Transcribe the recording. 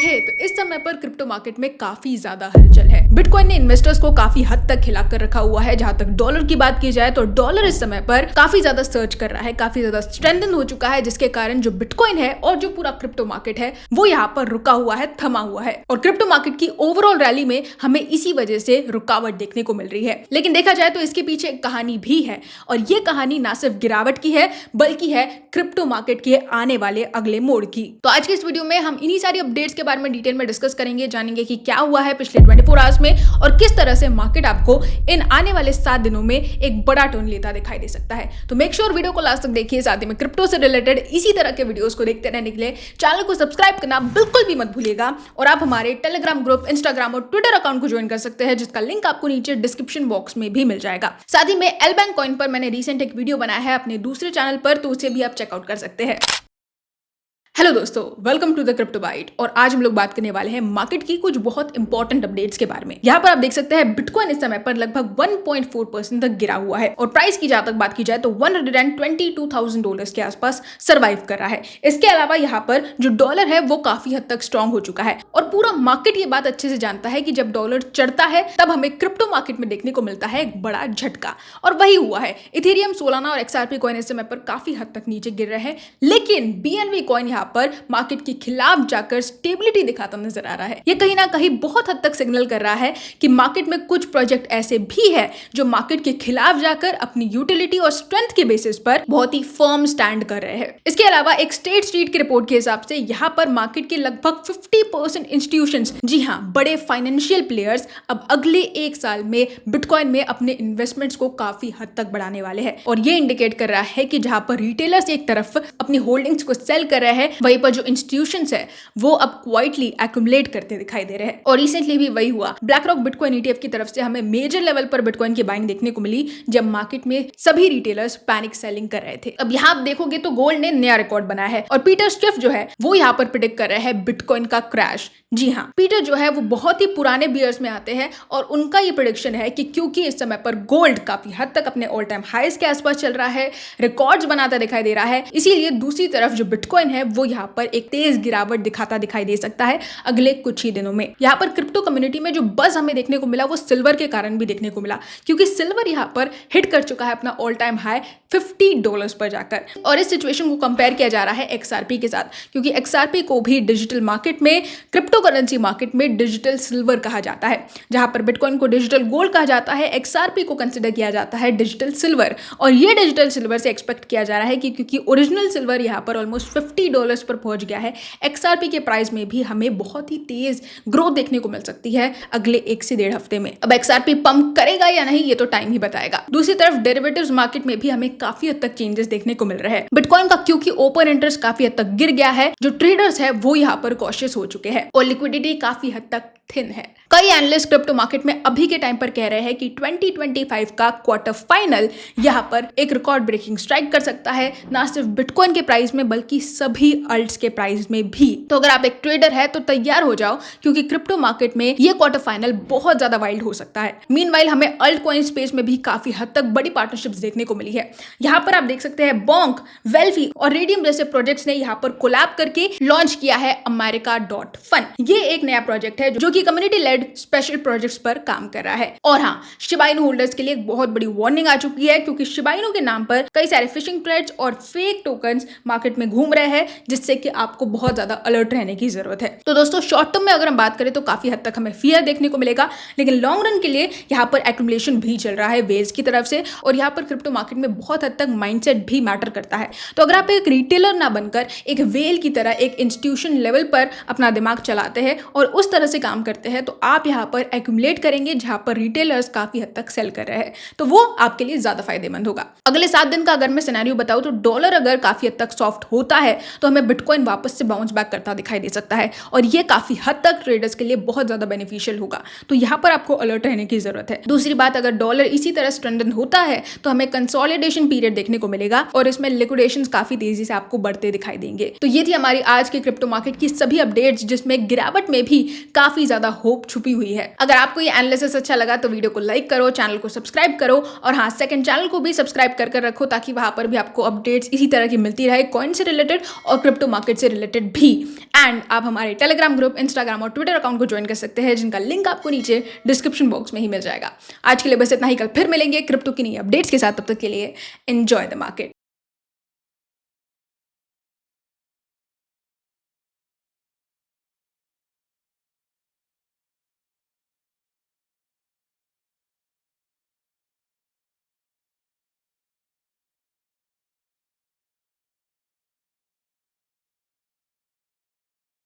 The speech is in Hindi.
है तो इस समय पर क्रिप्टो मार्केट में काफी ज्यादा हलचल है। बिटकॉइन ने इन्वेस्टर्स को काफी हद तक हिला कर रखा हुआ है। जहां तक डॉलर की बात की जाए तो डॉलर इस समय पर काफी ज्यादा सर्च कर रहा है, काफी ज्यादा स्ट्रेंथन हो चुका है, जिसके कारण जो बिटकॉइन है और जो पूरा क्रिप्टो मार्केट है वो यहाँ पर रुका हुआ है, थमा हुआ है। और क्रिप्टो मार्केट की ओवरऑल रैली में हमें इसी वजह से रुकावट देखने को मिल रही है। लेकिन देखा जाए तो इसके पीछे एक कहानी भी है, और ये कहानी ना सिर्फ गिरावट की है बल्कि है क्रिप्टो मार्केट के आने वाले अगले मोड़ की। तो आज के इस वीडियो में हम इन्हीं सारी अपडेट्स के बारे में डिटेल में डिस्कस करेंगे, जानेंगे कि क्या हुआ है पिछले 24 आवर्स में और किस तरह से मार्केट आपको इन आने वाले 7 दिनों में एक बड़ा टर्न लेता दिखाई दे सकता है। तो मेक श्योर वीडियो को लास्ट तक देखिए। साथ ही में क्रिप्टो से रिलेटेड इसी तरह के वीडियोस को देखते रहने के लिए चैनल को सब्सक्राइब करना बिल्कुल भी मत भूलिएगा। और आप हमारे टेलीग्राम ग्रुप, इंस्टाग्राम और ट्विटर अकाउंट को ज्वाइन कर सकते हैं, जिसका लिंक आपको नीचे डिस्क्रिप्शन बॉक्स में भी मिल जाएगा। साथ ही में एलबैंक कॉइन पर मैंने रिसेंट एक वीडियो बनाया है अपने दूसरे चैनल पर, तो उसे भी आप चेकआउट कर सकते हैं। हेलो दोस्तों, welcome to the crypto byte. और आज हम लोग बात करने वाले हैं मार्केट की कुछ बहुत इंपॉर्टेंट अपडेट्स के बारे में। यहाँ पर आप देख सकते हैं बिटकॉइन इस समय पर लगभग 1.4% तक गिरा हुआ है और प्राइस की जहां तक बात की जाए तो $122,000 के आसपास सर्वाइव कर रहा है। इसके अलावा यहाँ पर जो डॉलर है वो काफी हद तक स्ट्रांग हो चुका है और पूरा मार्केट ये बात अच्छे से जानता है कि जब डॉलर चढ़ता है तब हमें क्रिप्टो मार्केट में देखने को मिलता है एक बड़ा झटका, और वही हुआ है। इथेरियम, सोलाना और XRP कॉइन इस समय पर काफी हद तक नीचे गिर रहे हैं, लेकिन BNB कॉइन यहाँ पर मार्केट के खिलाफ जाकर स्टेबिलिटी दिखाता नजर आ रहा है। ये कहीं ना कहीं बहुत हद तक सिग्नल कर रहा है कि मार्केट में कुछ प्रोजेक्ट ऐसे भी है जो मार्केट के खिलाफ जाकर अपनी यूटिलिटी और स्ट्रेंथ के बेसिस पर बहुत ही फर्म स्टैंड कर रहे हैं। इसके अलावा एक स्टेट स्ट्रीट की रिपोर्ट के हिसाब से यहाँ पर मार्केट के लगभग 50% इंस्टीट्यूशंस, जी हाँ, बड़े फाइनेंशियल प्लेयर्स अब अगले 1 साल में बिटकॉइन में अपने इन्वेस्टमेंट्स को काफी हद तक बढ़ाने वाले हैं। और ये इंडिकेट कर रहा है कि जहां पर रिटेलर्स एक तरफ अपनी होल्डिंग्स को सेल कर रहे हैं, वहीं पर जो इंस्टीट्यूशंस है वो अब क्वाइटली एक्यूमुलेट करते दिखाई दे रहे हैं। और रिसेंटली भी वही हुआ। ब्लैक रॉक बिटकॉइन ETF की तरफ से हमें मेजर लेवल पर बिटकॉइन की बाइंग देखने को मिली जब मार्केट में सभी रिटेलर्स पैनिक सेलिंग कर रहे थे। अब यहाँ आप देखोगे तो गोल्ड ने नया रिकॉर्ड बनाया है और पीटर स्टिफ जो है वो यहाँ पर प्रेडिक्ट कर रहे हैं बिटकॉइन का क्रैश। जी हाँ, पीटर जो है वो बहुत ही पुराने बियर्स में आते हैं और उनका ये प्रेडिक्शन है कि क्योंकि इस समय पर गोल्ड काफी हद तक अपने ऑल टाइम हाईज के आसपास चल रहा है, रिकॉर्ड्स बनाता दिखाई दे रहा है, इसीलिए दूसरी तरफ जो बिटकॉइन है वो यहाँ पर एक तेज गिरावट दिखाता दिखाई दे सकता है अगले कुछ ही दिनों में। यहाँ पर क्रिप्टो कम्युनिटी में जो बज़ हमें देखने को मिला वो सिल्वर के कारण भी देखने को मिला, क्योंकि सिल्वर यहाँ पर हिट कर चुका है अपना ऑल टाइम हाई $50 पर जाकर। और इस सिचुएशन को कंपेयर किया जा रहा है XRP के साथ, क्योंकि XRP को भी डिजिटल मार्केट में, क्रिप्टो करेंसी मार्केट में डिजिटल सिल्वर कहा जाता है। जहां पर बिटकॉइन को डिजिटल गोल्ड कहा जाता है, XRP को कंसिडर किया जाता है डिजिटल सिल्वर। और ये डिजिटल सिल्वर से एक्सपेक्ट किया जा रहा है कि क्योंकि ओरिजिनल सिल्वर यहाँ पर ऑलमोस्ट $50 पर पहुंच गया है, XRP के प्राइस में भी हमें बहुत ही तेज ग्रोथ देखने को मिल सकती है अगले 1 से 1.5 हफ्ते में। अब XRP पंप करेगा या नहीं ये तो टाइम ही बताएगा। दूसरी तरफ डेरिवेटिव्स मार्केट में भी हमें काफी हद तक चेंजेस देखने को मिल रहे हैं। बिटकॉइन का क्योंकि ओपन इंटरेस्ट काफी हद तक गिर गया है, जो ट्रेडर्स है वो यहाँ पर कॉशियस हो चुके हैं और लिक्विडिटी काफी हद तक थिन है। कई एनालिस्ट क्रिप्टो मार्केट में अभी के टाइम पर कह रहे हैं कि 2025 का क्वार्टर फाइनल यहाँ पर एक रिकॉर्ड ब्रेकिंग स्ट्राइक कर सकता है, ना सिर्फ बिटकॉइन के प्राइस में बल्कि सभी अल्ट्स के प्राइस में भी। तो अगर आप एक ट्रेडर है तो तैयार हो जाओ, क्योंकि क्रिप्टो मार्केट में ये क्वार्टर फाइनल बहुत ज्यादा वाइल्ड हो सकता है। मीनवाइल हमें अल्ट कॉइन स्पेस में भी काफी हद तक बड़ी पार्टनरशिप्स देखने को मिली है। यहाँ पर आप देख सकते हैं बोंक, वेल्फी और रेडियम जैसे प्रोजेक्ट्स ने यहाँ पर कोलैब करके लॉन्च किया है America.fun। ये एक नया प्रोजेक्ट है जो कि कम्युनिटी लेड स्पेशल प्रोजेक्ट्स पर काम कर रहा है। और हाँ, शिबा इनू होल्डर्स के लिए एक बहुत बड़ी वार्निंग आ चुकी है, क्योंकि शिबा इनू के नाम पर कई सारे फिशिंग थ्रेड्स और फेक टोकन्स मार्केट में घूम रहे हैं, जिससे कि आपको बहुत ज्यादा अलर्ट रहने की जरूरत है। तो दोस्तों, शॉर्ट टर्म में अगर हम बात करें तो काफी हद तक हमें फियर देखने को मिलेगा, लेकिन लॉन्ग रन के लिए यहाँ पर एक्यूमुलेशन भी चल रहा है वेल्स की तरफ से। और यहाँ पर क्रिप्टो मार्केट में बहुत हद तक माइंडसेट भी मैटर करता है। तो अगर आप एक रिटेलर ना बनकर एक वेल की तरह एक इंस्टीट्यूशन लेवल पर अपना दिमाग चलाते हैं और उस तरह से काम करते हैं, तो आप यहाँ पर एक्यूमुलेट करेंगे जहां पर रिटेलर्स काफी हद तक सेल कर रहे हैं, तो वो आपके लिए ज्यादा फायदेमंद होगा। अगले 7 दिन का अगर मैं सिनेरियो बताऊं तो डॉलर अगर काफी हद तक सॉफ्ट होता है तो हमें बिटकॉइन वापस से बाउंस बैक करता दिखाई दे सकता है, और ये काफी हद तक ट्रेडर्स के लिए बहुत ज्यादा बेनिफिशियल होगा। तो यहाँ पर आपको अलर्ट रहने की जरूरत है। दूसरी बात, अगर डॉलर इसी तरह स्ट्रेंथन होता है तो हमें कंसोलिडेशन लिक्विडेशन पीरियड देखने को मिलेगा और इसमें लिक्विडेशंस काफी तेजी से आपको बढ़ते दिखाई देंगे। तो ये थी हमारी आज की क्रिप्टो मार्केट की सभी अपडेट्स, जिसमें गिरावट में भी काफी ज्यादा होप छुपी हुई है। अगर आपको ये एनालिसिस अच्छा लगा तो वीडियो को लाइक करो, चैनल को सब्सक्राइब करो और हाँ, सेकंड चैनल को भी सब्सक्राइब कर रखो ताकि वहां पर भी आपको अपडेट्स इसी तरह की मिलती रहे, कॉइन से रिलेटेड और क्रिप्टो मार्केट से रिलेटेड भी। एंड आप हमारे टेलीग्राम ग्रुप, इंस्टाग्राम और ट्विटर अकाउंट को ज्वाइन कर सकते हैं, जिनका लिंक आपको नीचे डिस्क्रिप्शन बॉक्स में ही मिल जाएगा। आज के लिए बस इतना ही, कल फिर मिलेंगे क्रिप्टो की नई अपडेट्स के साथ। तब तक के लिए एंजॉय द मार्केट।